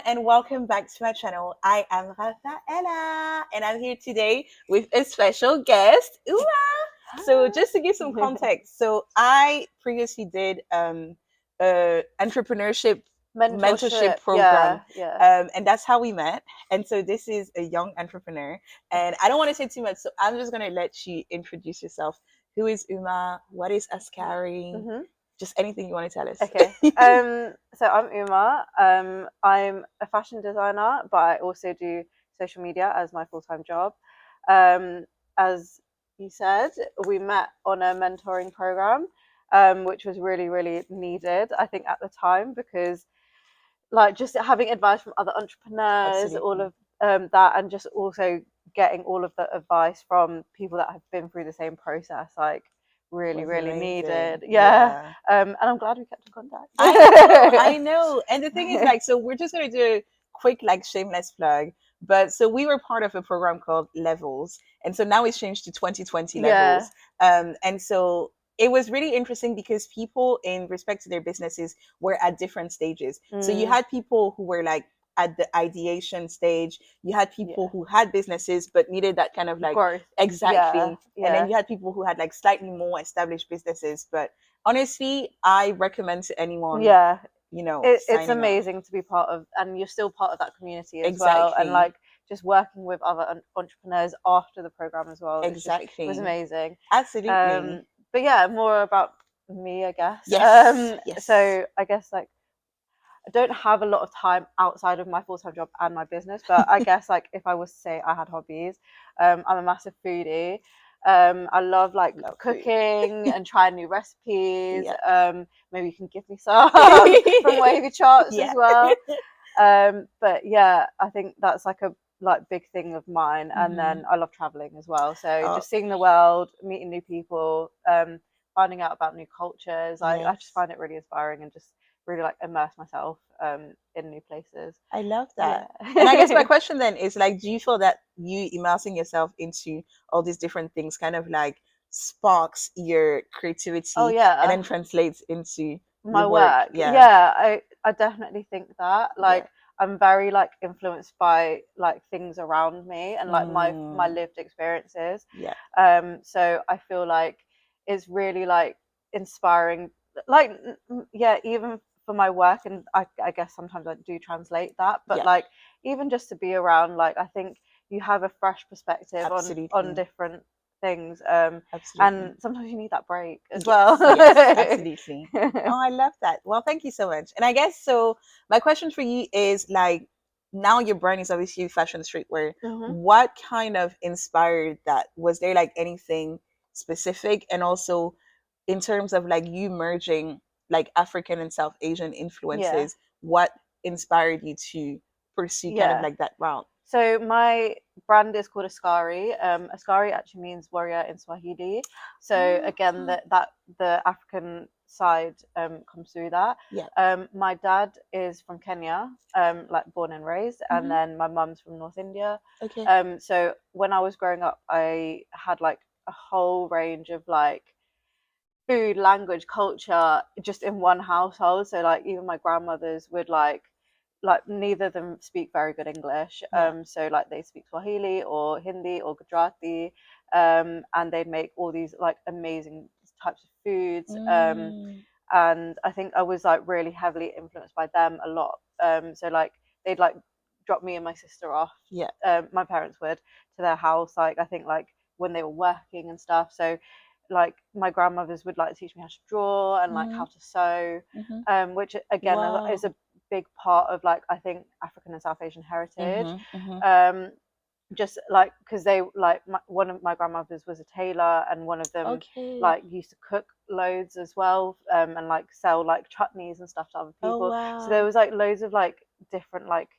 and welcome back to my channel. I am Rafaela and I'm here today with a special guest, Uma. So just to give some context, so I previously did entrepreneurship mentorship program, and that's how we met. And so this is a young entrepreneur, and I don't want to say too much, so I'm just gonna let you introduce yourself. Who is Uma? What is Ascari? Just anything you want to tell us. Okay. So I'm Uma. I'm a fashion designer, but I also do social media as my full-time job. As you said, we met on a mentoring program, which was really, really needed, I think, at the time, because like just having advice from other entrepreneurs, all of that, and just also getting all of the advice from people that have been through the same process, like really needed. And I'm glad we kept in contact. I know. And the thing is, like, so we're just gonna do a quick, like, shameless plug. But so we were part of a program called Levels, and so now it's changed to 2020 Levels. And so it was really interesting because people, in respect to their businesses, were at different stages. So you had people who were like at the ideation stage, you had people who had businesses but needed that kind of like growth. And then you had people who had like slightly more established businesses. But honestly, I recommend to anyone, you know, it's amazing to be part of, and you're still part of that community as well, and like just working with other entrepreneurs after the program as well. It was amazing. Absolutely. But yeah, more about me, I guess. So I guess like I don't have a lot of time outside of my full-time job and my business, but I guess like if I was to say I had hobbies, I'm a massive foodie. I love cooking and trying new recipes. Maybe you can give me some from Wavy Charts as well. But yeah, I think that's like a big thing of mine. And then I love traveling as well. So just seeing the world, meeting new people, finding out about new cultures. I just find it really inspiring and just really like immerse myself in new places. I love that. And I guess my question then is like, do you feel that you immersing yourself into all these different things kind of like sparks your creativity and then translates into my work? I definitely think that I'm very like influenced by like things around me and like my lived experiences. So I feel like it's really like inspiring, like even for my work, and I guess sometimes I do translate that, but like even just to be around, like I think you have a fresh perspective on different things, and sometimes you need that break as well. Absolutely. Oh, I love that. Well, thank you so much. And I guess so my question for you is like, now your brand is obviously fashion streetwear. What kind of inspired that? Was there like anything specific? And also in terms of like you merging like African and South Asian influences, what inspired you to pursue kind of like that route? So my brand is called Ascari. Ascari actually means warrior in Swahili. So again, the African side comes through that. My dad is from Kenya, like born and raised, and then my mum's from North India. So when I was growing up, I had like a whole range of like food, language, culture just in one household. So like even my grandmothers would like neither of them speak very good English. So like they speak Swahili or Hindi or Gujarati, and they'd make all these like amazing types of foods. And I think I was like really heavily influenced by them a lot. So like they'd like drop me and my sister off. My parents would, to their house. Like I think like when they were working and stuff. So like my grandmothers would like teach me how to draw and like how to sew, which again is a big part of like I think African and South Asian heritage. Just like because they like one of my grandmothers was a tailor, and one of them like used to cook loads as well, and like sell like chutneys and stuff to other people. So there was like loads of like different like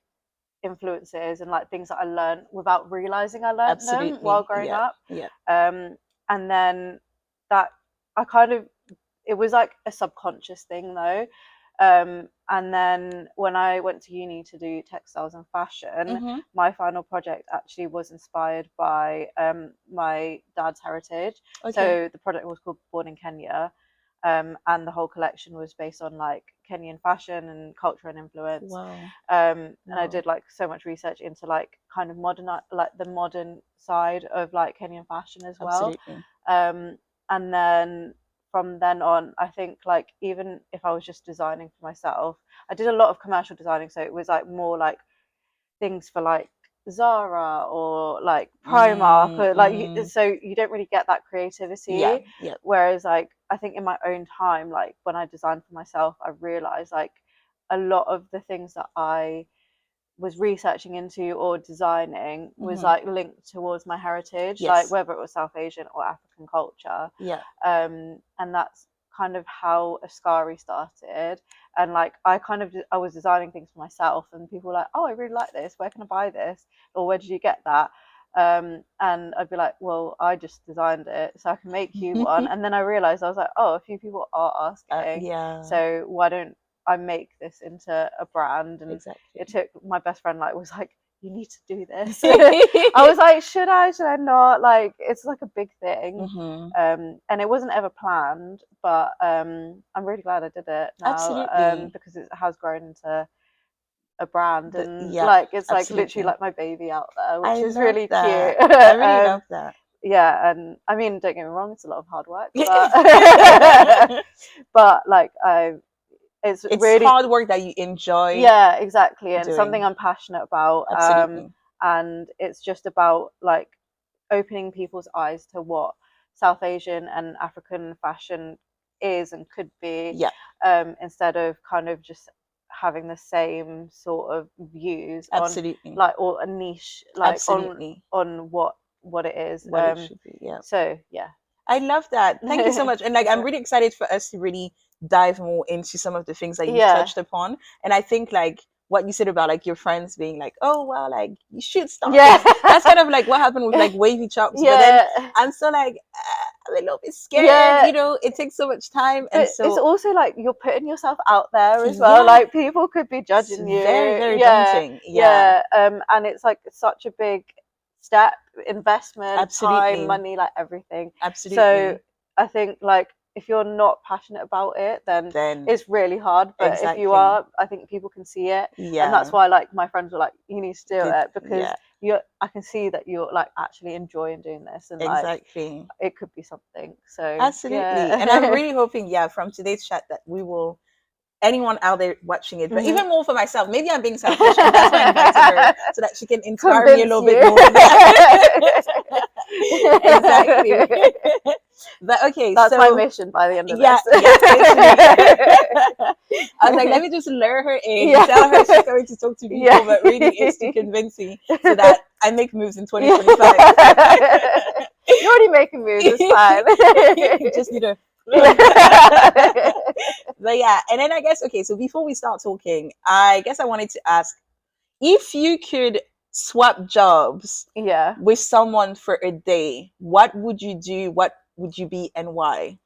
influences and like things that I learned without realizing I learned them while growing up. And then that I kind of, it was like a subconscious thing though. And then when I went to uni to do textiles and fashion, my final project actually was inspired by my dad's heritage. So the project was called Born in Kenya. and the whole collection was based on like Kenyan fashion and culture and influence. Wow. And I did like so much research into like kind of modern, like the modern side of like Kenyan fashion as well. Absolutely. And then from then on, I think like even if I was just designing for myself, I did a lot of commercial designing, so it was like more like things for like Zara or like Primark or like so you don't really get that creativity. Whereas like I think in my own time, like when I designed for myself, I realized like a lot of the things that I was researching into or designing was like linked towards my heritage, like whether it was South Asian or African culture. And that's kind of how Ascari started. And like I was designing things for myself, and people were like, oh, I really like this, where can I buy this, or where did you get that? And I'd be like, well, I just designed it, so I can make you one. And then I realized, I was like, oh, a few people are asking, so why don't I make this into a brand? And it took my best friend was like, you need to do this. I was like, should I not, like it's like a big thing. And it wasn't ever planned, but I'm really glad I did it now. Because it has grown into a brand, and like it's like literally like my baby out there, which is really cute. I really love that. Yeah, and I mean, don't get me wrong, it's a lot of hard work, but but like it's really hard work that you enjoy. Yeah, exactly. And something I'm passionate about. And it's just about like opening people's eyes to what South Asian and African fashion is and could be, instead of kind of just having the same sort of views on like, or a niche like on what it is, what it should be. So yeah, I love that. Thank you so much. And like I'm really excited for us to really dive more into some of the things that you touched upon. And I think like what you said about like your friends being like, oh well, like you should start. That's kind of like what happened with like wavy chops. But then I'm so like I'm a little bit scared. You know, it takes so much time, and so it's also like you're putting yourself out there as well. Like people could be judging you. Very, very daunting. And it's like such a big step, investment, time, money, like everything. So I think like if you're not passionate about it, then it's really hard. But if you are, I think people can see it. And that's why like my friends were like, you need to do it, because I can see that you're like actually enjoying doing this, and like it could be something. So absolutely. And I'm really hoping from today's chat that we will, anyone out there watching it, but even more for myself, maybe I'm being selfish, and that's why I invited her, so that she can inspire me a little bit more. Exactly. But okay, that's my mission by the end of this. I was like, let me just lure her in, tell her she's going to talk to people, but really it's to convince me so that I make moves in 2025. You're already making moves, it's fine. You just need to but yeah, and then I guess so before we start talking, I guess I wanted to ask, if you could swap jobs with someone for a day, what would you do? What would you be, and why?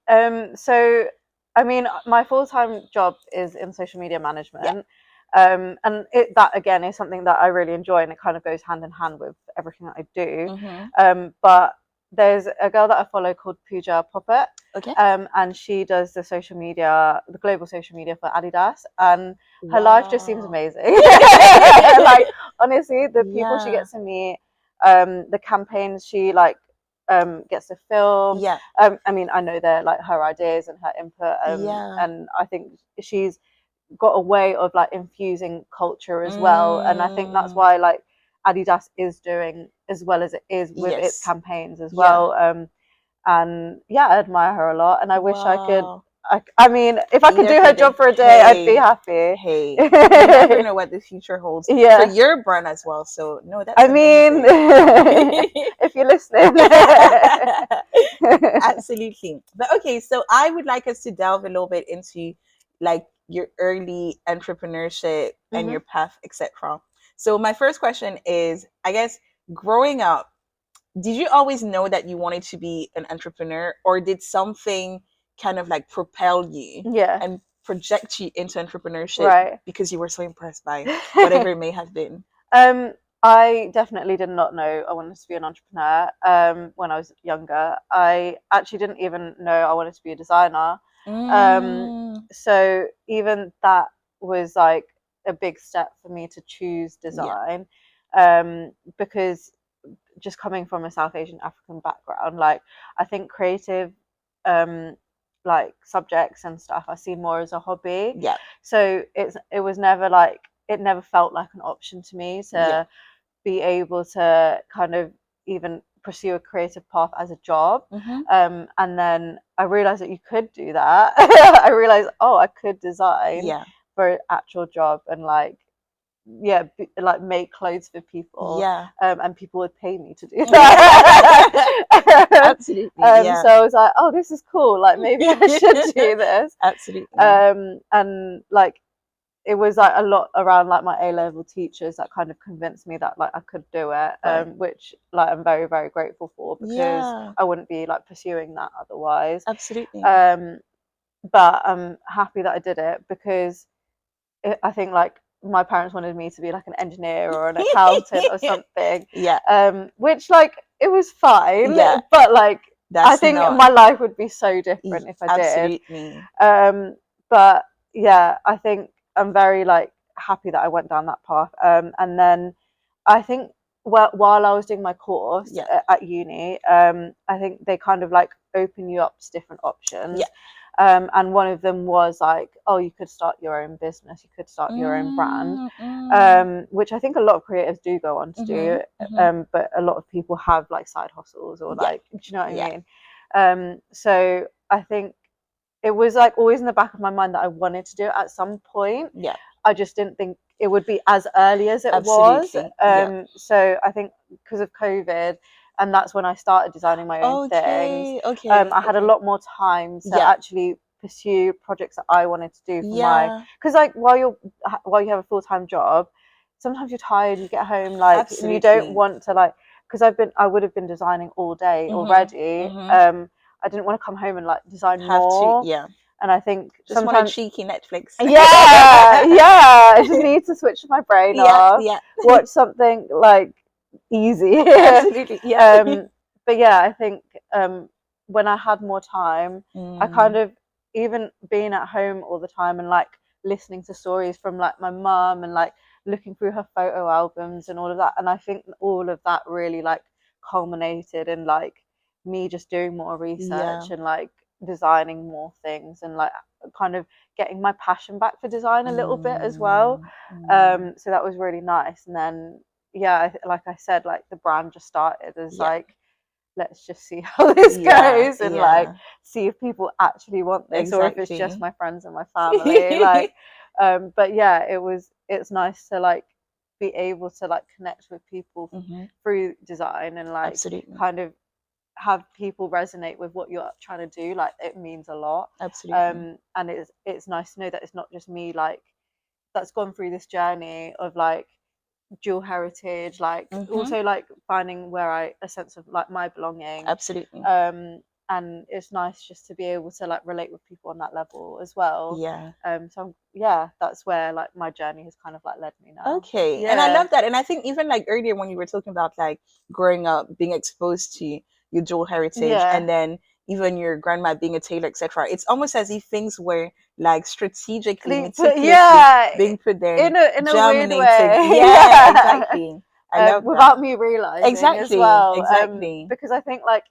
So I mean, my full-time job is in social media management. And that again is something that I really enjoy, and it kind of goes hand in hand with everything that I do. But there's a girl that I follow called Pooja Poppet. And she does the social media, the global social media for Adidas, and her life just seems amazing. Like honestly, the people she gets to meet, the campaigns she like gets to film. I mean, I know they're like her ideas and her input, and I think she's got a way of like infusing culture as well, and I think that's why like Adidas is doing as well as it is with its campaigns as well. And I admire her a lot, and I wish I could. I mean, if I could do her job for a day, I'd be happy. You never know what the future holds for your brand as well. So no, that's amazing. If you're listening. Absolutely. But okay, so I would like us to delve a little bit into like your early entrepreneurship and your path, etc. So my first question is, I guess growing up, did you always know that you wanted to be an entrepreneur, or did something kind of like propel you and project you into entrepreneurship because you were so impressed by whatever it may have been? I definitely did not know I wanted to be an entrepreneur when I was younger. I actually didn't even know I wanted to be a designer. So even that was like a big step for me to choose design, because just coming from a South Asian African background, like I think creative like subjects and stuff I see more as a hobby. So it was never like, it never felt like an option to me to be able to kind of even pursue a creative path as a job. And then I realized that you could do that. I realized, oh, I could design for an actual job and like like make clothes for people, and people would pay me to do that. Absolutely. So I was like, oh, this is cool, like maybe I should do this. Absolutely. And like it was like a lot around like my A-level teachers that kind of convinced me that like I could do it, which like I'm very, very grateful for, because I wouldn't be like pursuing that otherwise. Absolutely. But I'm happy that I did it, because I think like my parents wanted me to be like an engineer or an accountant or something. Which like it was fine. But like I think my life would be so different if I did. Absolutely. But yeah, I think I'm very like happy that I went down that path. And then I think while I was doing my course at uni, I think they kind of like open you up to different options. And one of them was like, oh, you could start your own business, you could start your own brand, which I think a lot of creatives do go on to do. But a lot of people have like side hustles or like, do you know what I mean? So I think it was like always in the back of my mind that I wanted to do it at some point. I just didn't think it would be as early as it was. So I think because of COVID, and that's when I started designing my own things. I had a lot more time to actually pursue projects that I wanted to do for my, because like while you have a full-time job, sometimes you're tired, you get home like and you don't want to like, because I would have been designing all day already. I didn't want to come home and like design more. And I think just sometimes want a cheeky Netflix. I just need to switch my brain off, watch something like easy. Absolutely. But yeah, I think when I had more time, I kind of, even being at home all the time and like listening to stories from like my mum and like looking through her photo albums and all of that, and I think all of that really like culminated in like me just doing more research and like designing more things and like kind of getting my passion back for design a little bit as well. So that was really nice. And then like I said, like the brand just started as like, let's just see how this goes and like see if people actually want this or if it's just my friends and my family. Like but yeah, it's nice to like be able to like connect with people through design and like kind of have people resonate with what you're trying to do. Like it means a lot. And it's nice to know that it's not just me like that's gone through this journey of like dual heritage, like also like finding where a sense of like my belonging. And it's nice just to be able to like relate with people on that level as well. So that's where like my journey has kind of like led me now. And I love that. And I think even like earlier when you were talking about like growing up being exposed to your dual heritage and then even your grandma being a tailor, etc., it's almost as if things were like strategically meticulously being put there in a weird way. Exactly. I love without that. me realizing as well. Exactly. Because I think like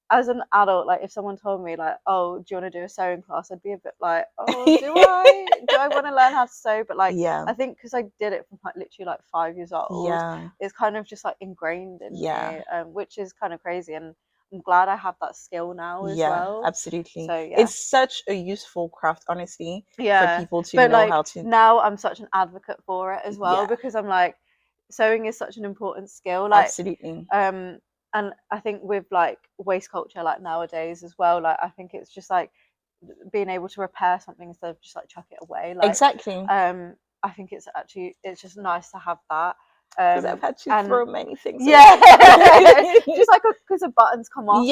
as an adult, like if someone told me like, oh, do you want to do a sewing class, I'd be a bit like, oh, do I want to learn how to sew? But like I think because I did it from like literally like 5 years old, it's kind of just like ingrained in me, which is kind of crazy. And I'm glad I have that skill now as well. Absolutely. So it's such a useful craft, honestly, for people to know like, how to. Now I'm such an advocate for it as well because I'm like, sewing is such an important skill. Like absolutely. And I think with like waste culture, like nowadays as well, like I think it's just like being able to repair something instead of just like chuck it away. Like exactly. I think it's just nice to have that. Because I've had to throw many things. Just like because the buttons come off.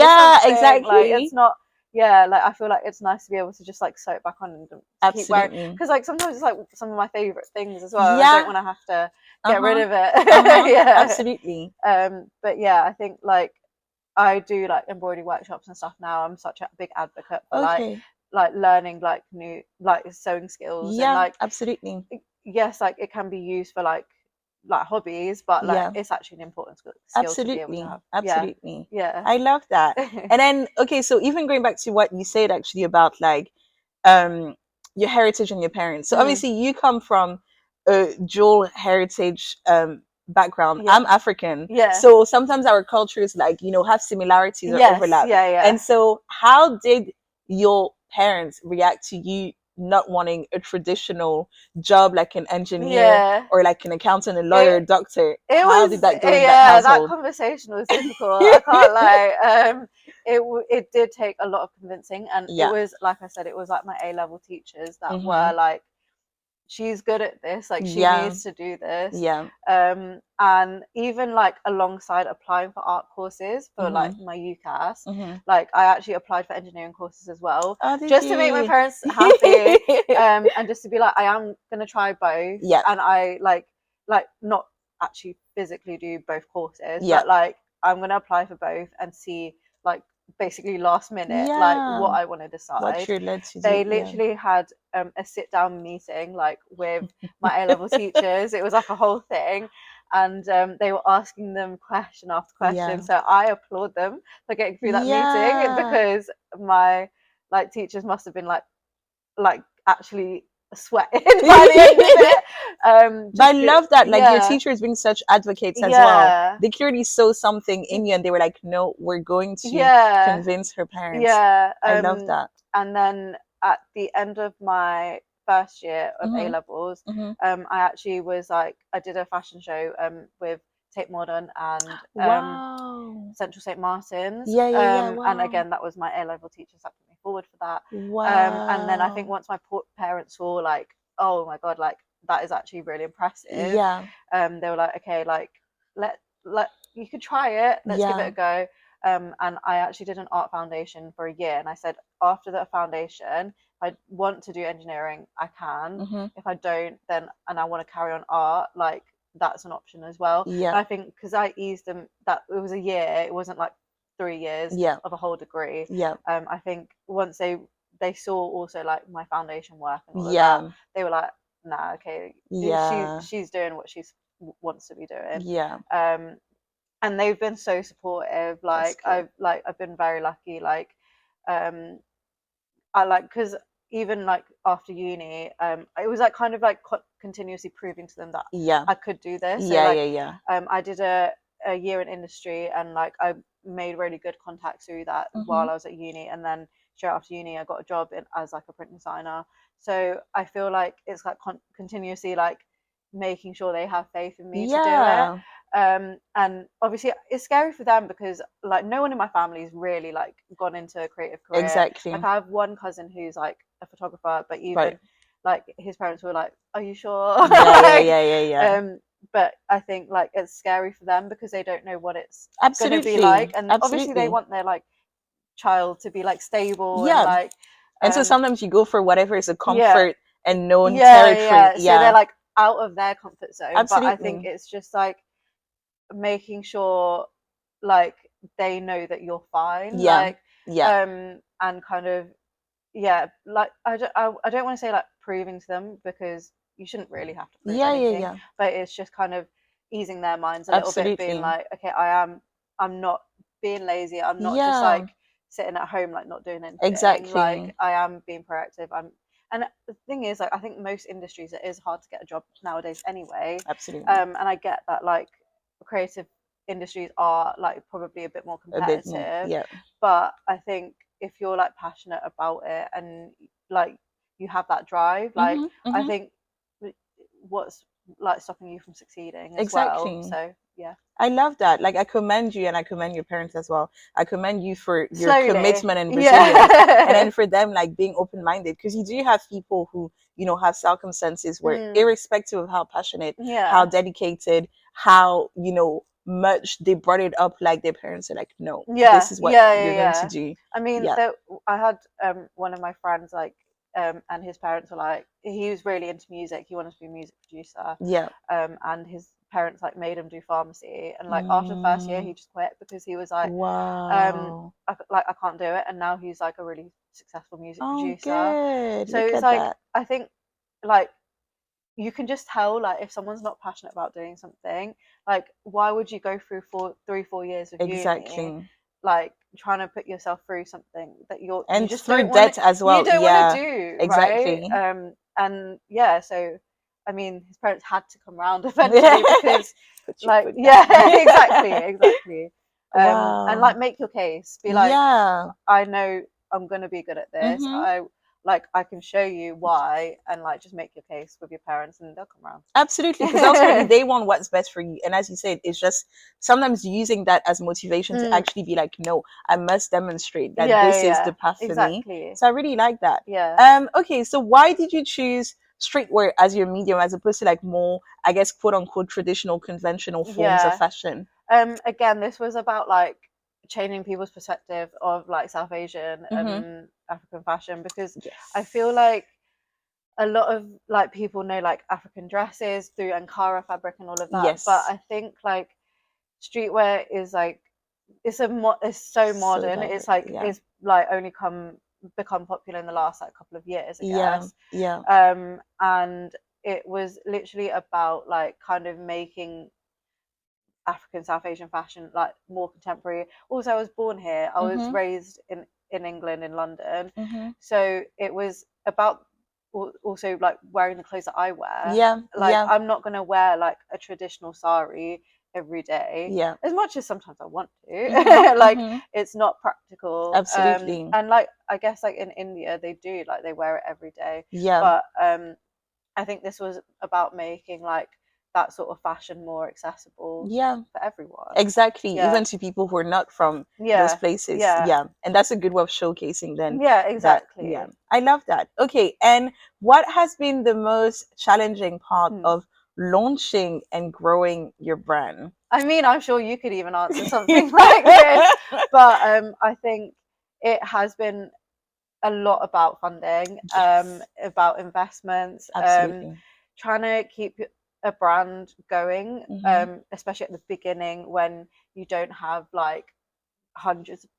Exactly. Like it's not. Like I feel like it's nice to be able to just like sew it back on and keep wearing. Because like sometimes it's like some of my favorite things as well. I don't want to have to get rid of it. Absolutely. But yeah, I think like I do like embroidery workshops and stuff now. I'm such a big advocate for like like learning like new like sewing skills, and like absolutely, yes, like it can be used for like hobbies, but like it's actually an important skill to be able to have. Absolutely. Yeah. I love that. And then okay, so even going back to what you said actually about like your heritage and your parents. So obviously you come from a dual heritage background. I'm African. So sometimes our cultures like, you know, have similarities or overlap. And so how did your parents react to you not wanting a traditional job like an engineer or like an accountant, a lawyer, doctor? How did that go in that household? That conversation was difficult. I can't lie. It did take a lot of convincing, and it was, like I said, it was like my A-level teachers that were like, she's good at this, like she needs to do this. And even like alongside applying for art courses for like my UCAS, like I actually applied for engineering courses as well, just to make my parents happy, and just to be like, I am gonna try both. And I like not actually physically do both courses, but like I'm gonna apply for both and see like basically last minute like what I want to decide. What you're led to They do. literally had a sit down meeting like with my A-level teachers. It was like a whole thing, and they were asking them question after question. So I applaud them for getting through that meeting, because my like teachers must have been like actually sweating by the end of it. But I love that, like your teachers being such advocates as well. They clearly saw something in you, and they were like, "No, we're going to convince her parents." I love that. And then at the end of my first year of A-levels, I actually was like, I did a fashion show with Tate Modern and Central St. Martin's. And again, that was my A-level teachers that put me forward for that. And then I think once my parents saw like, oh my god, like that is actually really impressive. They were like, okay, like let you could try it. Let's give it a go. And I actually did an art foundation for a year, and I said after the foundation, if I want to do engineering, I can. If I don't, then and I want to carry on art, like that's an option as well. And I think because I eased them that it was a year, it wasn't like 3 years of a whole degree. I think once they saw also like my foundation work and all of that, they were like, nah, okay, she's doing what she wants to be doing. And they've been so supportive. Like I've been very lucky. Like I like, because even like after uni, it was like kind of like continuously proving to them that I could do this. I did a year in industry, and like I made really good contacts through that while I was at uni, and then straight after uni I got a job as like a print designer. So I feel like it's like continuously like making sure they have faith in me to do it. And obviously it's scary for them, because like no one in my family has really like gone into a creative career. Like I have one cousin who's like a photographer, but even like his parents were like, are you sure? But I think like it's scary for them because they don't know what it's going to be like, and obviously they want their like child to be like stable and like and so sometimes you go for whatever is a comfort and known territory. So they're like out of their comfort zone. But I think it's just like making sure like they know that you're fine. And kind of like I don't want to say like proving to them, because you shouldn't really have to prove anything. But it's just kind of easing their minds a little bit, being like, okay, I'm not being lazy, I'm not just like sitting at home like not doing anything. Like I am being proactive. And the thing is, like I think most industries it is hard to get a job nowadays anyway. And I get that like creative industries are like probably a bit more competitive, but I think if you're like passionate about it and like you have that drive, like I think what's like stopping you from succeeding as well. So I love that. Like I commend you, and I commend your parents as well. I commend you for your commitment and resilience, and then for them like being open-minded, because you do have people who, you know, have circumstances where irrespective of how passionate, how dedicated, how, you know, much they brought it up, like their parents are like, no, this is what you're going to do. I mean, I had one of my friends like and his parents were like, he was really into music, he wanted to be a music producer, and his parents like made him do pharmacy, and like after the first year he just quit because he was like, wow, I can't do it, and now he's like a really successful music producer. Good. So Look it's at like that. I think like you can just tell like if someone's not passionate about doing something, like why would you go through 3-4 years of uni, like trying to put yourself through something that you just through don't want debt as well. You don't want to do, exactly. right? And yeah, so I mean, his parents had to come round eventually because, like, yeah, exactly. Wow. And like make your case. Be like, I know I'm gonna be good at this. I can show you why, and like just make your case with your parents, and they'll come around. Absolutely, because ultimately they want what's best for you. And as you said, it's just sometimes using that as motivation to actually be like, no, I must demonstrate that this is the path for me. So I really like that. Okay, so why did you choose streetwear as your medium as opposed to like more, I guess, quote unquote traditional conventional forms of fashion? Again, this was about like changing people's perspective of like South Asian and African fashion, because I feel like a lot of like people know like African dresses through Ankara fabric and all of that, but I think like streetwear is like it's so modern. It's like it's like only become popular in the last like couple of years, I guess. And it was literally about like kind of making African South Asian fashion like more contemporary. Also, I was born here. I was raised in England, in London. So it was about also like wearing the clothes that I wear. I'm not gonna wear like a traditional sari every day. As much as sometimes I want to. Like it's not practical. Absolutely. And like I guess like in India they do, like they wear it every day. But I think this was about making like that sort of fashion more accessible for everyone. Exactly. Even to people who are not from those places. And that's a good way of showcasing then. Exactly. I love that. Okay. And what has been the most challenging part of launching and growing your brand? I mean, I'm sure you could even answer something like this, but I think it has been a lot about funding, about investments, trying to keep a brand going, especially at the beginning when you don't have like hundreds of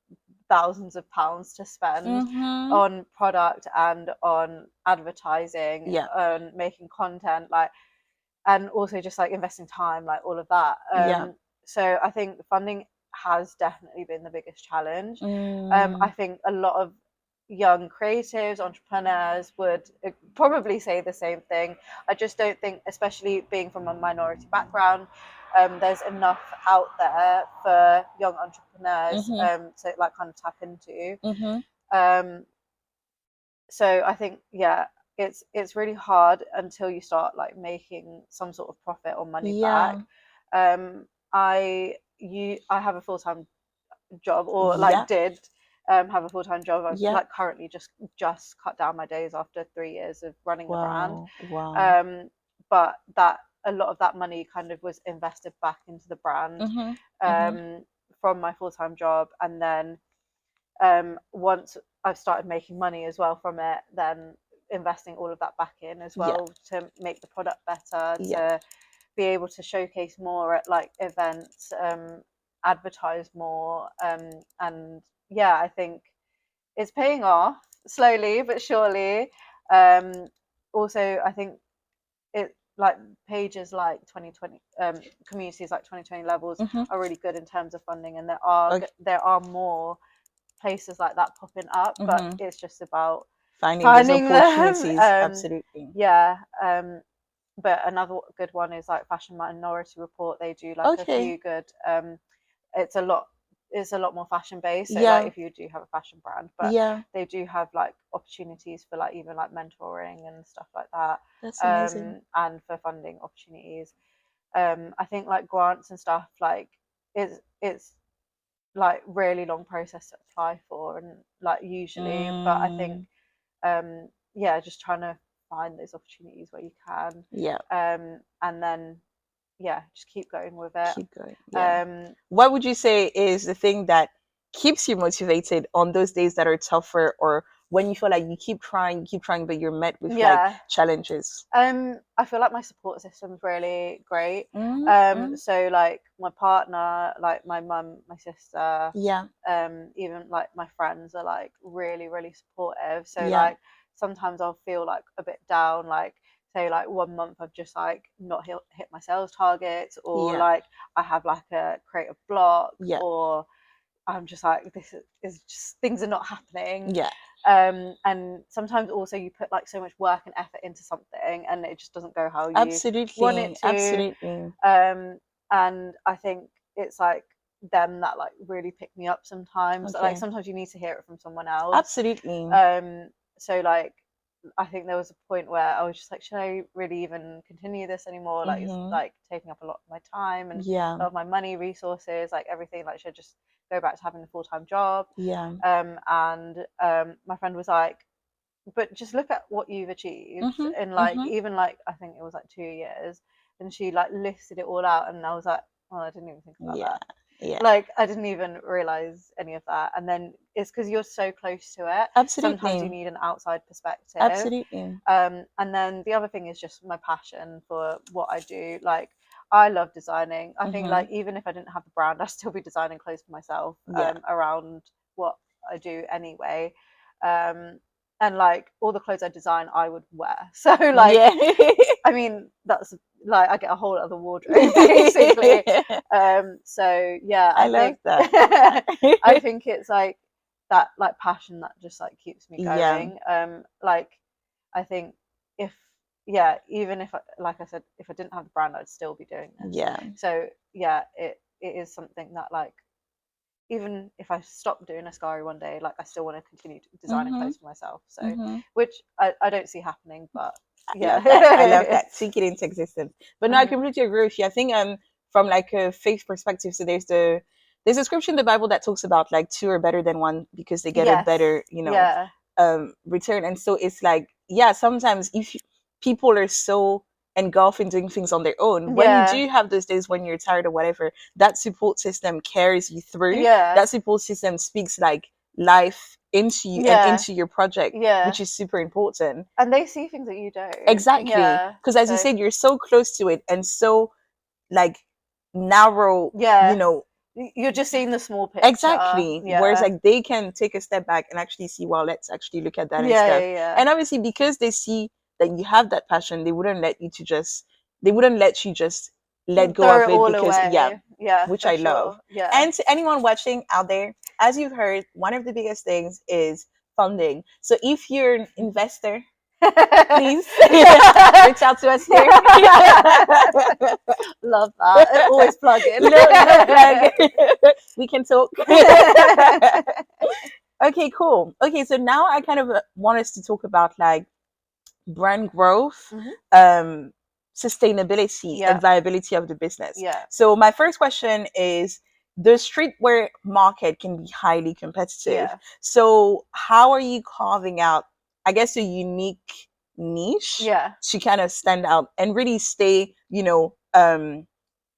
thousands of pounds to spend on product and on advertising and making content, like, and also just like investing time, like all of that. So I think funding has definitely been the biggest challenge. I think a lot of young creatives, entrepreneurs would probably say the same thing. I just don't think, especially being from a minority background, there's enough out there for young entrepreneurs to like kind of tap into. So I think it's really hard until you start like making some sort of profit or money back. I have a full-time job, or like did have a full-time job. I've like currently just cut down my days after 3 years of running the brand. But that a lot of that money kind of was invested back into the brand from my full-time job, and then once I've started making money as well from it, then investing all of that back in as well to make the product better, to be able to showcase more at like events, advertise more, and I think it's paying off slowly but surely. Also, I think it like pages like 2020, communities like 2020 levels are really good in terms of funding, and there are more places like that popping up, but it's just about finding those opportunities. Absolutely. But another good one is like Fashion Minority Report. They do like a few good. It's a lot more fashion based. So like if you do have a fashion brand, but they do have like opportunities for like even like mentoring and stuff like that. That's amazing. And for funding opportunities. I think like grants and stuff, like it's like really long process to apply for, and like usually, but I think just trying to find those opportunities where you can, and then just keep going with it. What would you say is the thing that keeps you motivated on those days that are tougher or when you feel like you keep trying, but you're met with like challenges? I feel like my support system's really great. So like my partner, like my mum, my sister, even like my friends are like really, really supportive. So like sometimes I'll feel like a bit down, like say like 1 month I've just like not hit my sales targets, or like I have like a creative block, or I'm just like, this is just, things are not happening. And sometimes also you put like so much work and effort into something and it just doesn't go how you want it to. And I think it's like them that like really pick me up sometimes. Like sometimes you need to hear it from someone else. So like I think there was a point where I was just like, should I really even continue this anymore? Like it's like taking up a lot of my time and a lot of my money, resources, like everything. Like should I just go back to having a full-time job? And my friend was like, but just look at what you've achieved in like even like I think it was like 2 years, and she like listed it all out, and I was like, oh, I didn't even think about that. Like I didn't even realize any of that. And then it's because you're so close to it. Sometimes you need an outside perspective. And then the other thing is just my passion for what I do. Like I love designing. I think like even if I didn't have the brand, I'd still be designing clothes for myself around what I do anyway. And like all the clothes I design I would wear. So like I mean that's like I get a whole other wardrobe basically. So yeah, I love think that. I think it's like that like passion that just like keeps me going. Like I think if even if like I said, if I didn't have the brand I'd still be doing this. So yeah, it is something that like even if I stop doing Ascari one day, like I still want to continue designing clothes for myself. So which I don't see happening, but yeah. I love that. Seek it into existence. But no, I completely agree with you. I think from like a faith perspective, so there's a scripture in the Bible that talks about like two are better than one because they get a better, return. And so it's like, sometimes if people are so engulfed in doing things on their own, when you do have those days when you're tired or whatever, that support system carries you through. That support system speaks like life into you and into your project, which is super important. And they see things that you don't. Exactly. Because as you said, you're so close to it and so like narrow, you're just seeing the small picture. Exactly. Whereas like they can take a step back and actually see, well, let's actually look at that and stuff. And obviously because they see that you have that passion, they wouldn't let you just let go of it because which I love. And to anyone watching out there, as you've heard, one of the biggest things is funding. So if you're an investor, please reach out to us here. Love that. Always plug in. We can talk. Okay, cool. Okay, so now I kind of want us to talk about like brand growth, sustainability, and viability of the business. So my first question is, the streetwear market can be highly competitive. So how are you carving out, I guess, a unique niche to kind of stand out and really stay,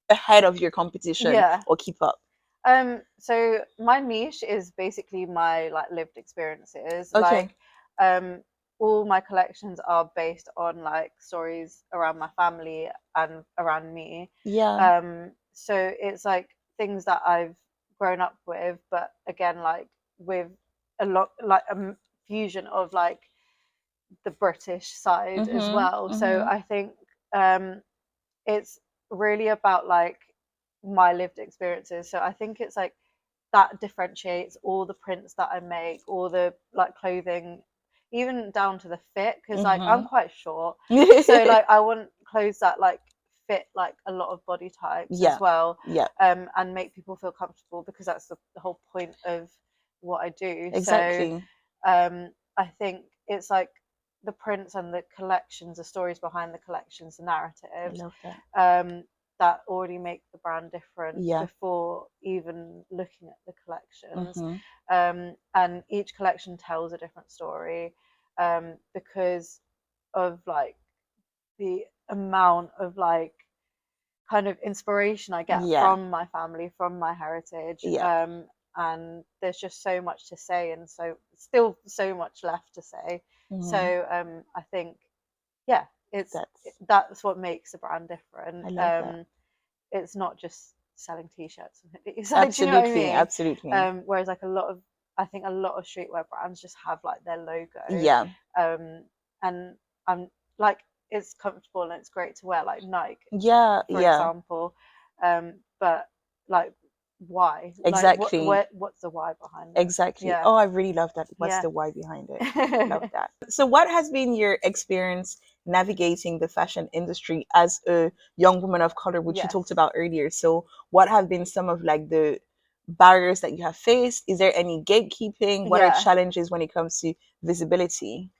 ahead of your competition or keep up? So my niche is basically my like lived experiences. Like all my collections are based on like stories around my family and around me. So it's like things that I've grown up with, but again like with a lot like a fusion of like the British side as well. So I think it's really about like my lived experiences. So I think it's like that differentiates all the prints that I make, all the like clothing, even down to the fit, because like I'm quite short. So like I want clothes that like fit like a lot of body types as well. And make people feel comfortable, because that's the whole point of what I do. Exactly. So I think it's like the prints and the collections, the stories behind the collections, the narratives. I love that. That already make the brand different before even looking at the collections. And each collection tells a different story, because of like the amount of like kind of inspiration I get from my family, from my heritage. and there's just so much to say, and so still so much left to say. So I think that's what makes a brand different. I love that. It's not just selling t-shirts and hoodies. Absolutely, do you know what I mean? absolutely. Whereas like a lot of streetwear brands just have like their logo. Yeah. And I'm like, it's comfortable and it's great to wear, like Nike. Yeah. For example. But like, why? Exactly. Like, what's the why behind it? Exactly. Yeah. Oh, I really love that. What's the why behind it? Love that. So what has been your experience navigating the fashion industry as a young woman of color, which you talked about earlier? So what have been some of like the barriers that you have faced? Is there any gatekeeping? What are challenges when it comes to visibility?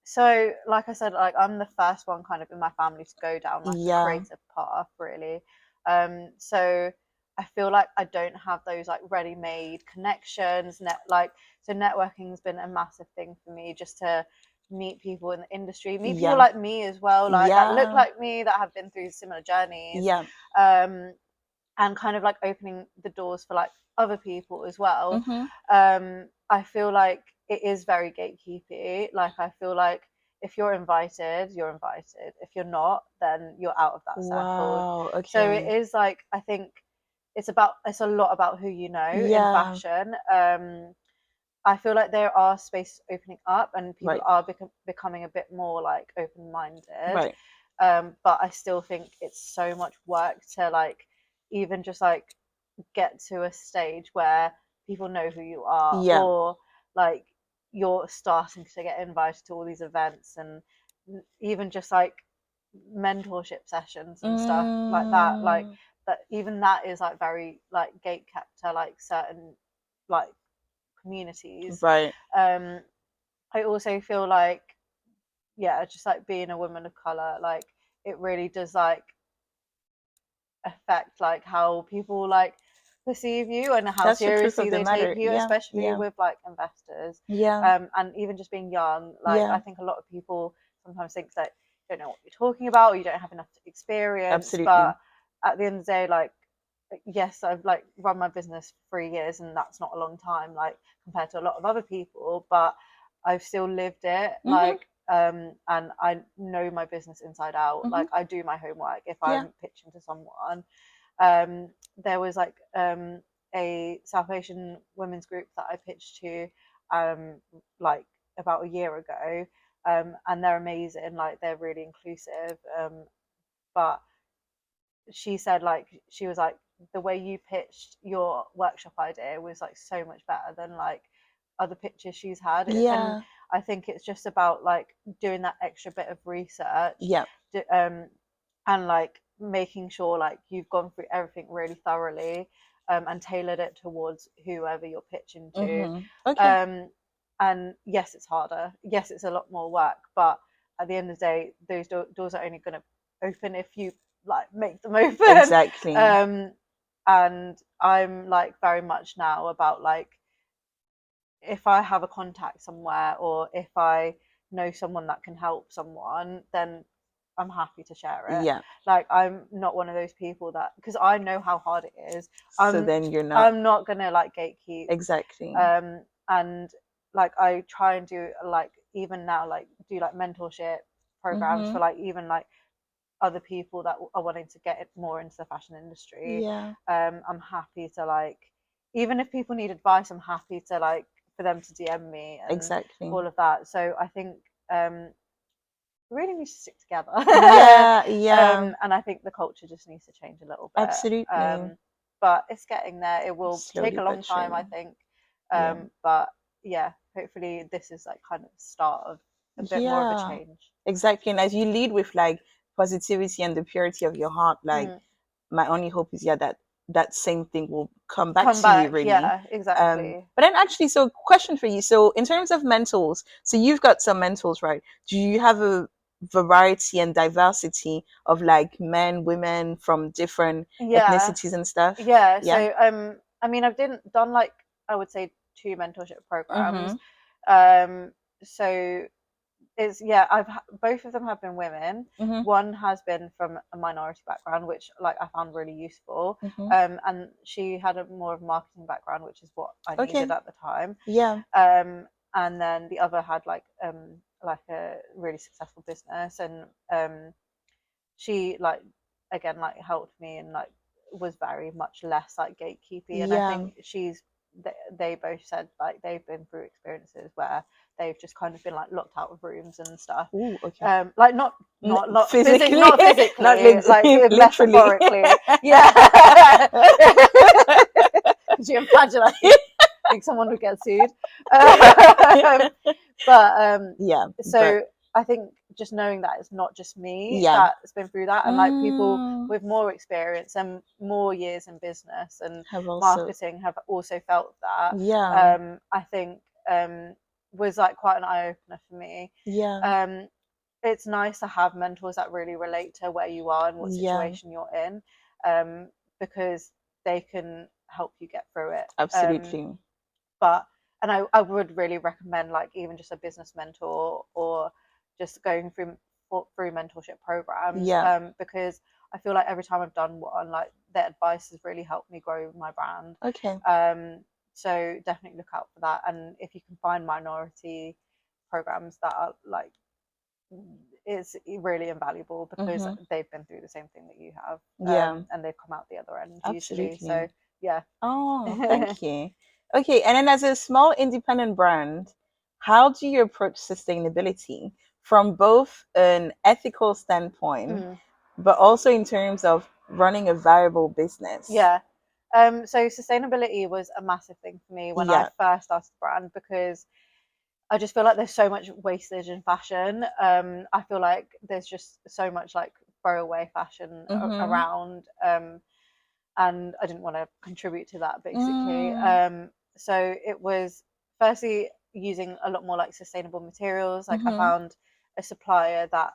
So like I said, like I'm the first one kind of in my family to go down like a creative path, really. So I feel like I don't have those like ready-made connections. So networking has been a massive thing for me, just to meet people in the industry, meet people like me as well, like that look like me, that have been through similar journeys. And kind of like opening the doors for like other people as well. I feel like it is very gatekeepy. Like I feel like if you're invited, you're invited. If you're not, then you're out of that circle. Wow, okay. So it is like, I think it's a lot about who you know in fashion. I feel like there are spaces opening up and people are becoming a bit more like open-minded. But I still think it's so much work to like even just like get to a stage where people know who you are, or like you're starting to get invited to all these events, and even just like mentorship sessions and stuff like that. Like that, even that is like very like gate kept to like certain like communities. I also feel like just like being a woman of color, like it really does like affect like how people like perceive you and how seriously they take you, especially with like investors. And even just being young, like I think a lot of people sometimes think that you don't know what you're talking about, or you don't have enough experience. But at the end of the day, like yes, I've like run my business for 3 years, and that's not a long time like compared to a lot of other people, but I've still lived it. Like and I know my business inside out. Like I do my homework if I'm pitching to someone. There was like a South Asian women's group that I pitched to like about a year ago, and they're amazing, like they're really inclusive, but she said like she was like, the way you pitched your workshop idea was like so much better than like other pitches she's had. And I think it's just about like doing that extra bit of research, and like making sure like you've gone through everything really thoroughly, and tailored it towards whoever you're pitching to. And yes, it's harder, yes, it's a lot more work, but at the end of the day, those doors are only going to open if you like make them open. And I'm like very much now about like, if I have a contact somewhere, or if I know someone that can help someone, then I'm happy to share it. Like I'm not one of those people that, because I know how hard it is, so then you're not, I'm not gonna like gatekeep. And like I try and do like, even now, like do like mentorship programs for like even like other people that are wanting to get it more into the fashion industry. I'm happy to like, even if people need advice, I'm happy to like for them to DM me and all of that. So I think we really need to stick together. And I think the culture just needs to change a little bit. But it's getting there. It will take a long time, I think. But yeah, hopefully this is like kind of the start of a bit more of a change. Exactly. And as you lead with like positivity and the purity of your heart, like my only hope is that same thing will come back to you, really. Yeah, exactly. But then actually, so question for you. So in terms of mentors, so you've got some mentors, right? Do you have a variety and diversity of like men, women from different ethnicities and stuff? So I mean, I've done like, I would say 2 mentorship programs. So it's both of them have been women. One has been from a minority background, which like I found really useful. And she had a more of a marketing background, which is what I needed at the time. And then the other had like a really successful business, and she like again like helped me and like was very much less like gatekeepy. And I think they both said like they've been through experiences where they've just kind of been like locked out of rooms and stuff. Ooh, okay. Like not physically, not physically, not like metaphorically. Yeah. Could you imagine? I think someone would get sued. So I think just knowing that it's not just me that's been through that, and like people with more experience and more years in business and marketing have also felt that. I think was like quite an eye opener for me. It's nice to have mentors that really relate to where you are and what situation you're in, because they can help you get through it. Absolutely. And I would really recommend like even just a business mentor or just going through mentorship programs, because I feel like every time I've done one, like their advice has really helped me grow my brand. So definitely look out for that. And if you can find minority programs that are like, it's really invaluable because they've been through the same thing that you have, and they've come out the other end usually. So thank you. Okay, and then as a small independent brand, how do you approach sustainability from both an ethical standpoint, but also in terms of running a viable business? So sustainability was a massive thing for me when I first started the brand, because I just feel like there's so much wastage in fashion. I feel like there's just so much like throwaway fashion around, and I didn't want to contribute to that basically. So it was firstly using a lot more like sustainable materials. Like I found a supplier that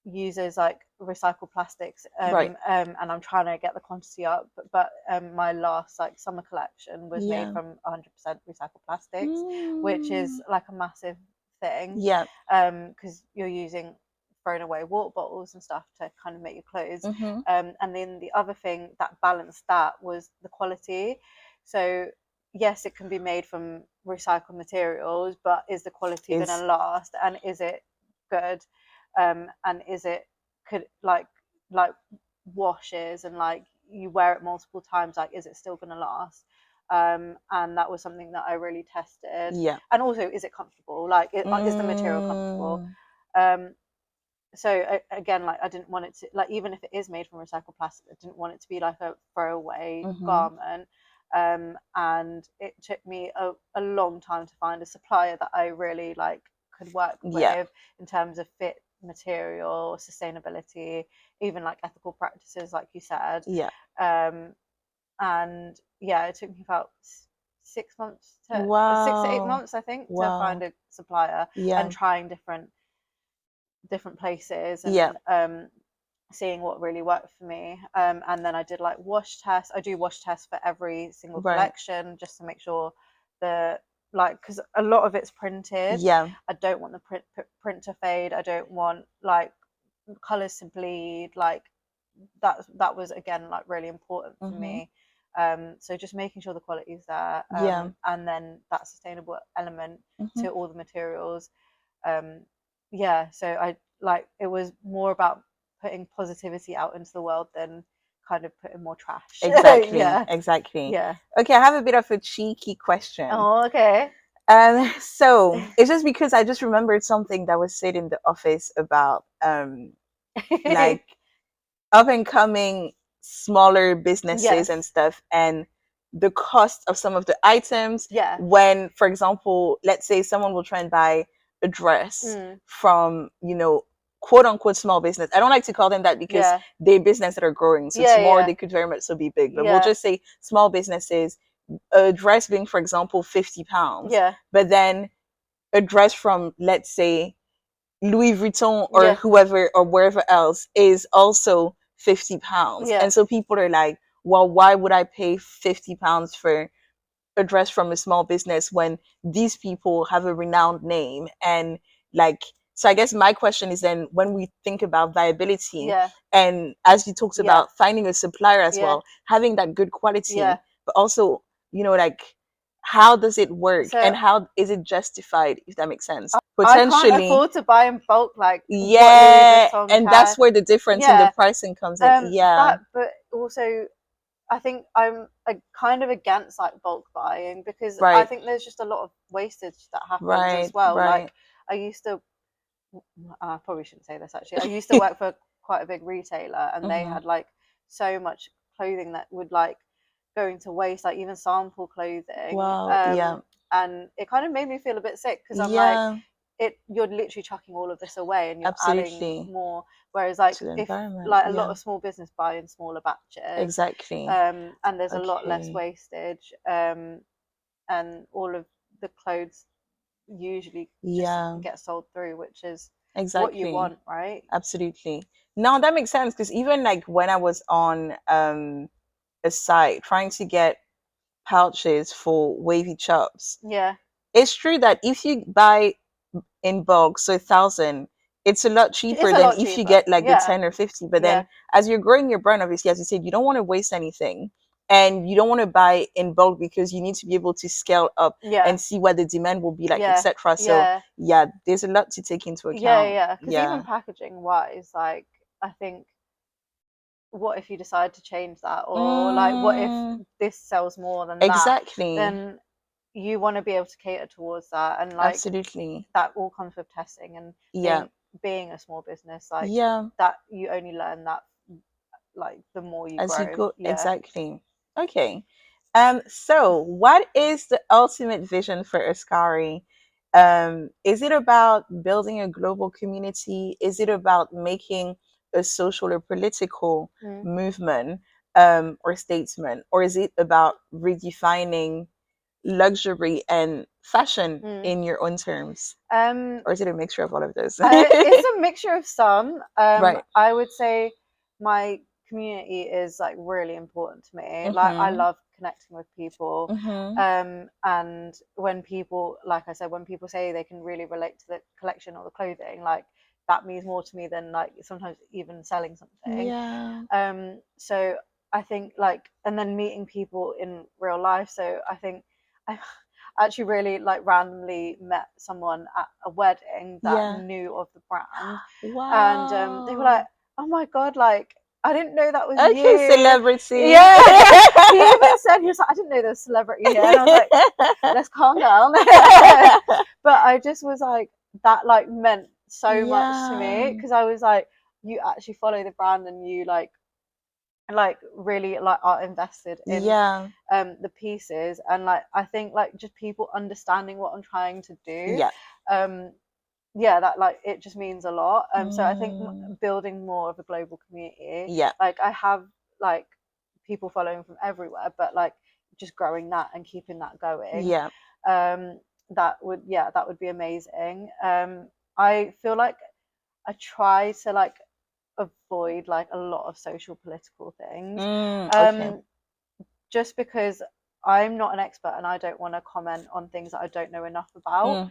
uses like recycled plastics, and I'm trying to get the quantity up, but my last like summer collection was made from 100% recycled plastics, which is like a massive thing, because you're using thrown away water bottles and stuff to kind of make your clothes. And then the other thing that balanced that was the quality. So yes, it can be made from recycled materials, but is the quality going to last, and is it good, and is it could like washes and like you wear it multiple times, like is it still going to last? And that was something that I really tested. And also, is it comfortable? Like is the material comfortable? So again, like I didn't want it to, like, even if it is made from recycled plastic, I didn't want it to be like a throwaway garment. And it took me a long time to find a supplier that I really like could work with in terms of fit, material, sustainability, even like ethical practices, like you said. And it took me about 6 months to 6 to 8 months, I think, to find a supplier, and trying different places and seeing what really worked for me. And then I did like wash tests. I do wash tests for every single collection just to make sure because a lot of it's printed. I don't want the print to fade. I don't want like colors to bleed. Like that was again like really important for me. So just making sure the quality is there, and then that sustainable element to all the materials. So I like, it was more about putting positivity out into the world than kind of putting more trash. Exactly. Okay, I have a bit of a cheeky question. Oh, okay. So it's just because I just remembered something that was said in the office about like up and coming smaller businesses and stuff, and the cost of some of the items. When, for example, let's say someone will try and buy a dress from, quote unquote small business. I don't like to call them that because they're business that are growing. So tomorrow they could very much so be big. But we'll just say small businesses, a dress being, for example, £50. But then a dress from, let's say, Louis Vuitton or whoever or wherever else is also £50. And so people are like, well, why would I pay £50 for a dress from a small business when these people have a renowned name and like, so I guess my question is then, when we think about viability, yeah, and as you talked Yeah. about finding a supplier as Yeah. well, having that good quality, Yeah. but also, you know, like, how does it work, So- and how is it justified, if that makes sense? I can't afford to buy in bulk, like what Louis yeah, Vuitton and can. that's where the difference in the Yeah. pricing comes in. That, but also I think I'm kind of against like bulk buying, because I Right. think there's just a lot of wastage that happens Right, as well. right. Like, I used to, I probably shouldn't say this actually. I used to work for quite a big retailer, and they had like so much clothing that would like going to waste, like even sample clothing. Wow, yeah. And it kind of made me feel a bit sick, because I'm Yeah, like, you're literally chucking all of this away, and you're absolutely. adding more. Whereas like To the if environment, like a yeah. lot of small business buy in smaller batches, Exactly. and there's a lot less Okay. wastage, and all of the clothes usually just Yeah, get sold through, which is what exactly. you want, right? Absolutely. No, that makes sense, because even like when I was on a site trying to get pouches for wavy chops, Yeah, it's true that if you buy in bulk, so 1,000, it's a lot cheaper it's a than lot if you cheaper. get like the Yeah. 10 or 50. But Yeah. then as you're growing your brand, obviously, as you said, you don't want to waste anything, and you don't want to buy in bulk because you need to be able to scale up Yeah. and see what the demand will be like, Yeah. etc. So Yeah. yeah, there's a lot to take into account. Yeah, because even packaging wise, like, I think, what if you decide to change that, or like what if this sells more than Exactly. that, then you want to be able to cater towards that, and like Absolutely. that all comes with testing, and Yeah. being a small business, like Yeah. that you only learn that like the more you As grow. you go, Yeah. exactly. Okay. So what is the ultimate vision for Ascari? Is it about building a global community? Is it about making a social or political movement, or statement? Or is it about redefining luxury and fashion in your own terms? Or is it a mixture of all of those? It's a mixture of some. Right. I would say my community is like really important to me. Like, I love connecting with people. And when people, like I said, when people say they can really relate to the collection or the clothing, like that means more to me than like sometimes even selling something. Yeah. So I think like, and then meeting people in real life. So I think I actually really like randomly met someone at a wedding that knew of the brand. Wow. And they were like, "Oh my god, like I didn't know that was okay, you." celebrity. Yeah. He even said, he was like, "I didn't know there was a celebrity here," and I was like, "Let's calm down." But I just was like, that like meant so much to me, because I was like, you actually follow the brand, and you like really like are invested in the pieces, and like I think like just people understanding what I'm trying to do, that like it just means a lot. So I think building more of a global community, like I have like people following from everywhere, but like just growing that and keeping that going, that would be amazing. I feel like I try to like avoid like a lot of social political things, just because I'm not an expert, and I don't want to comment on things that I don't know enough about.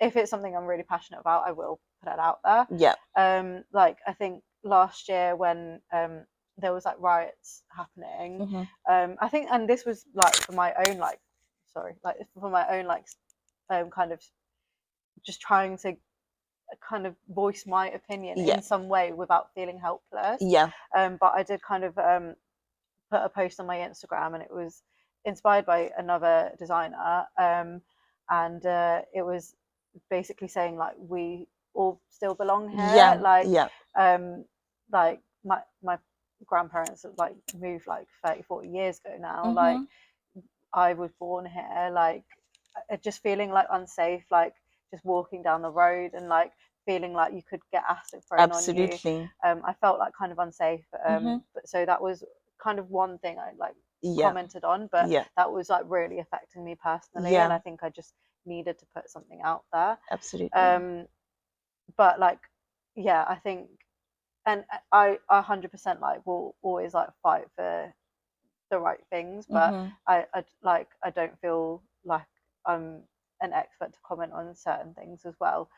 If it's something I'm really passionate about, I will put it out there. Like I think last year when there was like riots happening, I think, and this was like for my own like kind of just trying to kind of voice my opinion in some way without feeling helpless. But I did kind of put a post on my Instagram, and it was inspired by another designer, and it was basically saying like we all still belong here. Like my grandparents like moved like 30-40 years ago now. Like I was born here. Like just feeling like unsafe, like just walking down the road, and like feeling like you could get acid thrown on you. I felt like kind of unsafe. But so that was kind of one thing I like commented on, but that was like really affecting me personally, and I think I just needed to put something out there. But like I think, and I 100% like will always like fight for the right things, but I don't feel like I'm an expert to comment on certain things as well.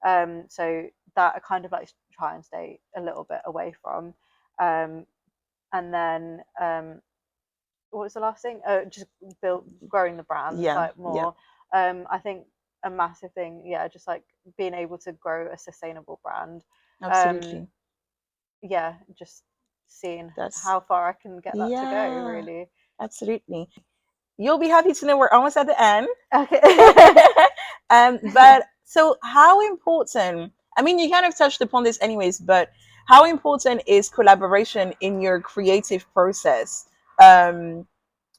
So that I kind of like try and stay a little bit away from. And then what was the last thing? Just growing the brand, like more. I think a massive thing, just like being able to grow a sustainable brand. Absolutely. Just seeing how far I can get that to go, really. Absolutely. You'll be happy to know we're almost at the end. Okay. But so how important, I mean, you kind of touched upon this anyways, but how important is collaboration in your creative process?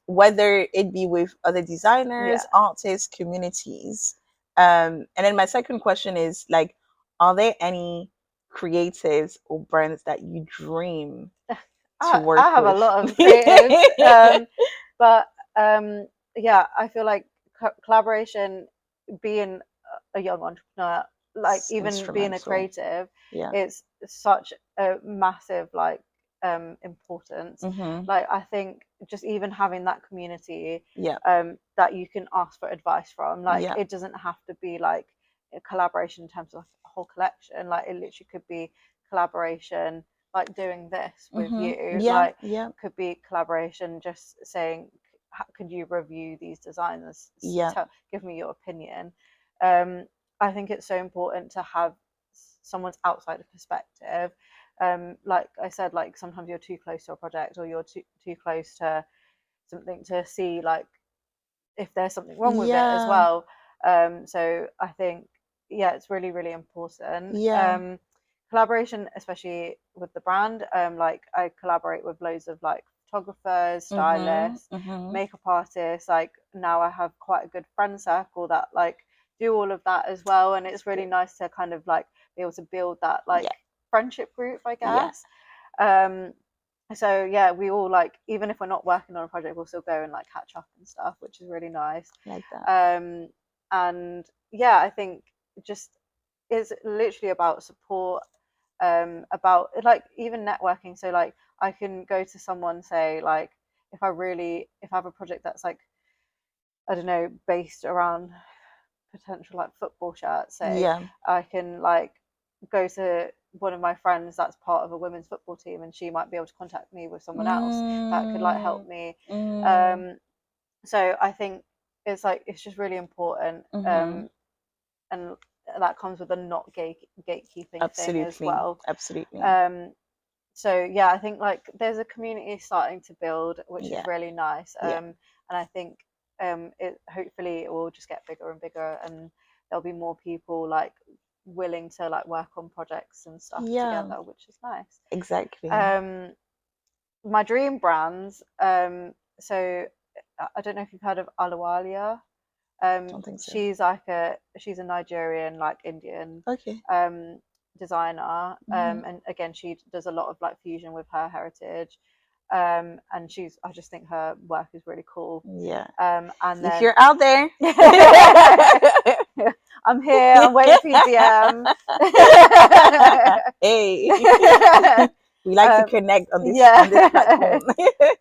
Whether it be with other designers, artists, communities. And then my second question is like, are there any creatives or brands that you dream to work with? I have a lot of creatives, but I feel like collaboration, being a young entrepreneur, like even being a creative, it's such a massive like importance. Like I think just even having that community that you can ask for advice from, like it doesn't have to be like a collaboration in terms of a whole collection. Like it literally could be collaboration like doing this with you, could be collaboration just saying, could you review these designs, give me your opinion. I think it's so important to have someone's outside perspective. Like I said, like sometimes you're too close to a project, or you're too close to something to see like if there's something wrong with it as well. So I think it's really, really important. Collaboration, especially with the brand, like I collaborate with loads of like photographers, stylists, makeup artists. Like now I have quite a good friend circle that like do all of that as well, and it's really nice to kind of like be able to build that like friendship group, I guess. So we all like, even if we're not working on a project, we'll still go and like catch up and stuff, which is really nice. Like that. And I think just it's literally about support, about like even networking. So like I can go to someone, say like if I have a project that's like, I don't know, based around potential like football shirts, say I can like go to one of my friends that's part of a women's football team, and she might be able to contact me with someone else that could like help me. So I think it's like, it's just really important. And that comes with a not gatekeeping thing as well. Absolutely. So I think like there's a community starting to build, which is really nice. And I think hopefully it will just get bigger and bigger, and there'll be more people like willing to like work on projects and stuff together, which is nice. Exactly. My dream brands, so I don't know if you've heard of Alawalia. Don't think so. She's a Nigerian, like Indian designer, and again she does a lot of like fusion with her heritage. And I just think her work is really cool. And then, if you're out there, I'm here, I'm waiting for your DM. Hey, we like to connect on this platform.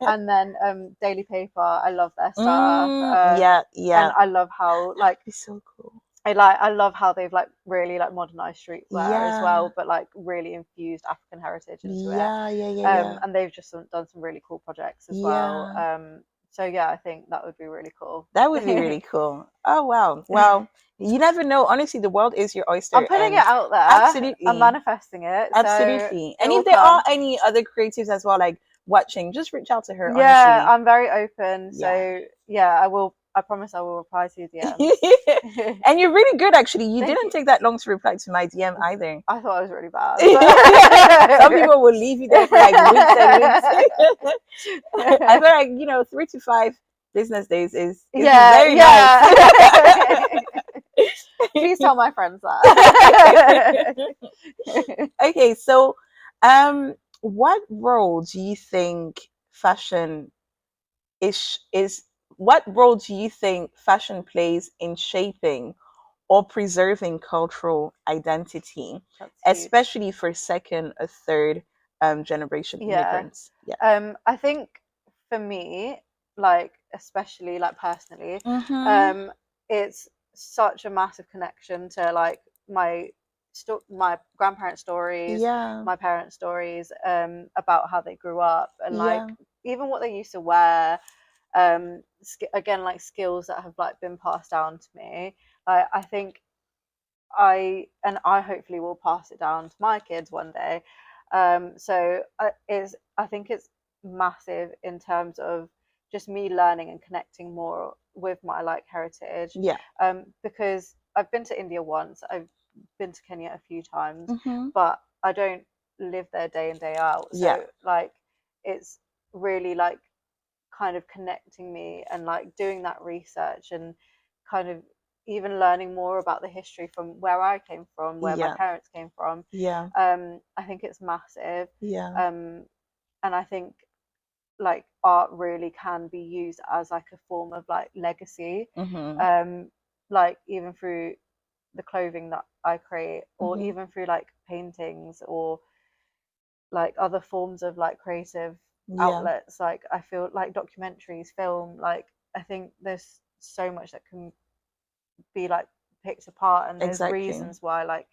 And then Daily Paper, I love their stuff. And I love how like it's so cool. I love how they've like really like modernized streetwear as well, but like really infused African heritage into it. And they've just done some really cool projects as well. So I think that would be really cool. That would be really cool. Oh wow. Well, you never know. Honestly, the world is your oyster. I'm putting it out there. Absolutely. I'm manifesting it. Absolutely. And if there are any other creatives as well, like watching, just reach out to her. Honestly. I'm very open. So I will. I promise I will reply to your DMs. And you're really good, actually. You didn't take that long to reply to my DM either. I thought I was really bad. Some people will leave you there for like weeks and weeks. I feel like 3 to 5 business days is very nice. Please tell my friends that. Okay, so what role do you think fashion what role do you think fashion plays in shaping or preserving cultural identity, especially for second or third generation immigrants? I think for me, like especially like personally, it's such a massive connection to like my grandparents' stories, my parents' stories, about how they grew up, and like even what they used to wear. Again, like skills that have like been passed down to me. I think I hopefully will pass it down to my kids one day. So I think it's massive in terms of just me learning and connecting more with my like heritage. Because I've been to India once, I've been to Kenya a few times, but I don't live there day in day out. So like it's really like kind of connecting me and like doing that research and kind of even learning more about the history from where I came from, where my parents came from. I think it's massive. And I think like art really can be used as like a form of like legacy, like even through the clothing that I create, or even through like paintings or like other forms of like creative outlets. Like I feel like documentaries, film, like I think there's so much that can be like picked apart, and there's reasons why like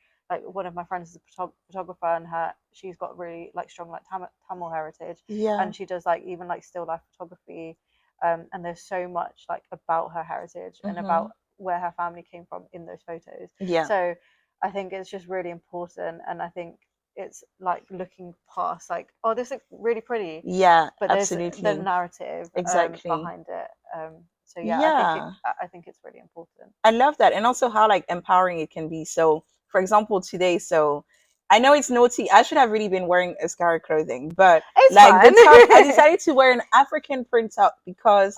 one of my friends is a photographer, and she's got really like strong like Tamil heritage, and she does like even like still life photography, and there's so much like about her heritage and about where her family came from in those photos. So I think it's just really important, and I think it's like looking past like, oh, this looks really pretty, but there's the narrative behind it. So I think it's really important. I love that, and also how like empowering it can be. So for example, today, so I know it's naughty, I should have really been wearing Ascari clothing, but it's like fine. the top, I decided to wear an African print top because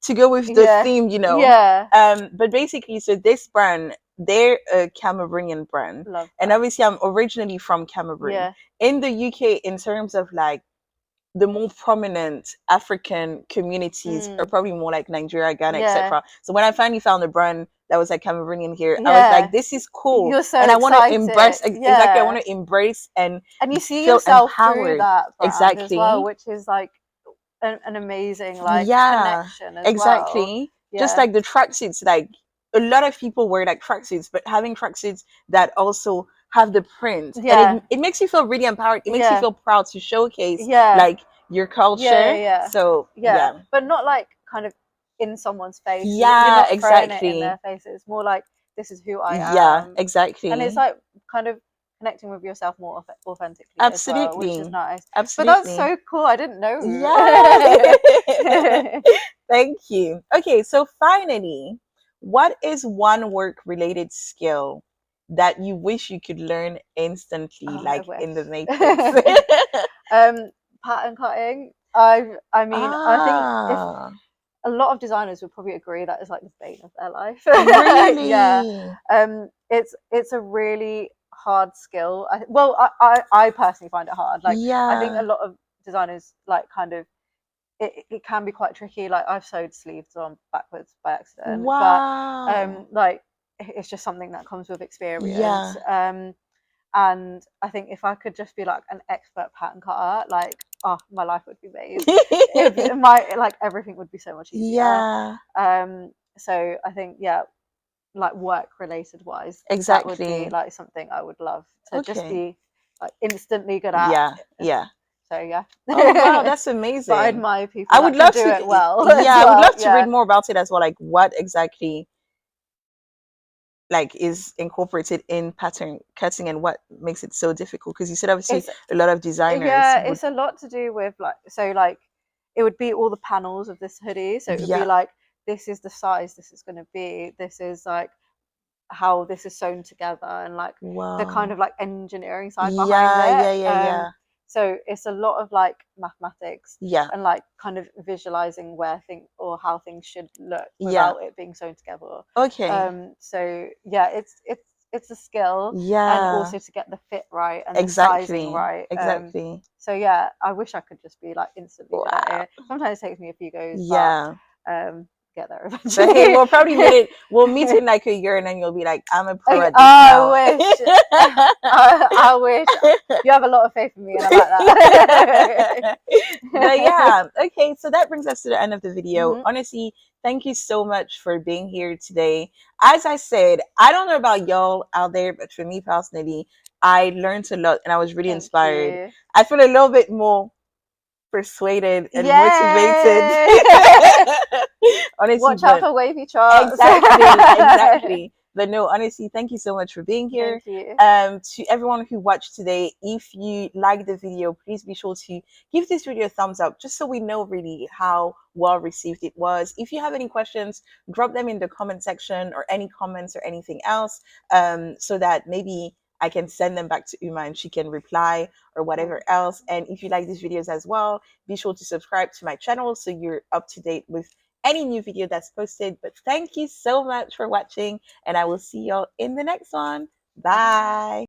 to go with the theme, you know. But basically, so this brand, they're a Cameroonian brand, and obviously I'm originally from Cameroon. In the UK, in terms of like the more prominent African communities are probably more like Nigeria, Ghana, etc. So when I finally found a brand that was like Cameroonian here, I was like, this is cool. You're so and I want to excited. embrace exactly. I want to embrace and you see feel yourself empowered. Through that brand as well, which is like an amazing like connection as well. Just like the tracksuits, like a lot of people wear like tracksuits, but having tracksuits that also have the print, and it makes you feel really empowered. It makes you feel proud to showcase like your culture. So but not like kind of in someone's face. You're not throwing it in their face. It's more like, this is who I am. And it's like kind of connecting with yourself more authentically as well, which is nice. But that's so cool. I didn't know. Thank you. Okay, so finally, what is one work related skill that you wish you could learn instantly, like in the Matrix? Pattern cutting. I mean, I think if a lot of designers would probably agree that is like the bane of their life. Really? It's a really hard skill. I personally find it hard. Like I think a lot of designers like kind of it can be quite tricky. Like I've sewed sleeves on backwards by accident. But like it's just something that comes with experience. And I think if I could just be like an expert pattern cutter, like, oh, my life would be made. Like everything would be so much easier. So I think like work related wise, that would be like something I would love to just be like instantly good at. So oh wow, that's amazing. But I admire people I would love to do it well. I would love to read more about it as well, like what exactly like is incorporated in pattern cutting and what makes it so difficult, because you said obviously a lot of designers it's a lot to do with like, so like it would be all the panels of this hoodie, so it would be like, this is the size this is going to be, this is like how this is sewn together, and like the kind of like engineering side behind it. So it's a lot of like mathematics and like kind of visualizing or how things should look without it being sewn together. So it's a skill, and also to get the fit right and the sizing right. So I wish I could just be like instantly good at it. Sometimes it takes me a few goes, but get there eventually. So hey, we'll meet in like a year, and then you'll be like, I'm a pro at this now. I wish. I wish. You have a lot of faith in me, and I like that. But yeah, okay, so that brings us to the end of the video. Mhm. Honestly, thank you so much for being here today. As I said, I don't know about y'all out there, but for me personally, I learned a lot and I was really Thank inspired. you. I feel a little bit more persuaded and motivated. Yay! Honestly, Watch out but for wavy charts. exactly. But no, honestly, thank you so much for being here. Thank you. To everyone who watched today, if you like the video, please be sure to give this video a thumbs up, just so we know really how well received it was. If you have any questions, drop them in the comment section, or any comments or anything else, so that maybe I can send them back to Uma and she can reply or whatever else. And if you like these videos as well, be sure to subscribe to my channel so you're up to date with any new video that's posted. But thank you so much for watching, and I will see y'all in the next one. Bye.